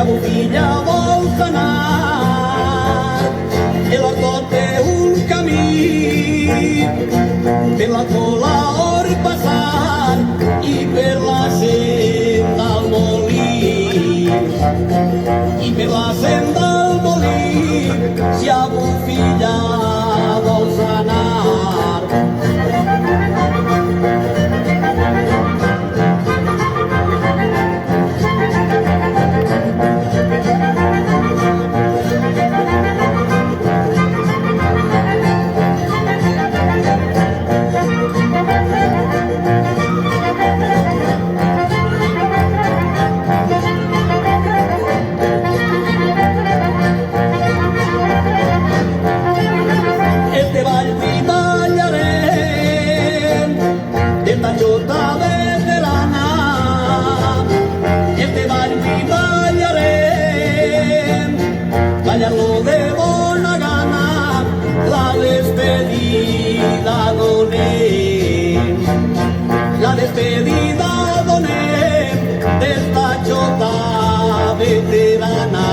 a bufilla vols anar, el orto té un camí, per la cola or passar i per la senda al molí, i per la senda al molí, si a bufilla vols anar. Esta jota veterana, este ball hi ballarem, ballar-lo de bona gana, la despedida donem, la despedida donem d'esta jota veterana.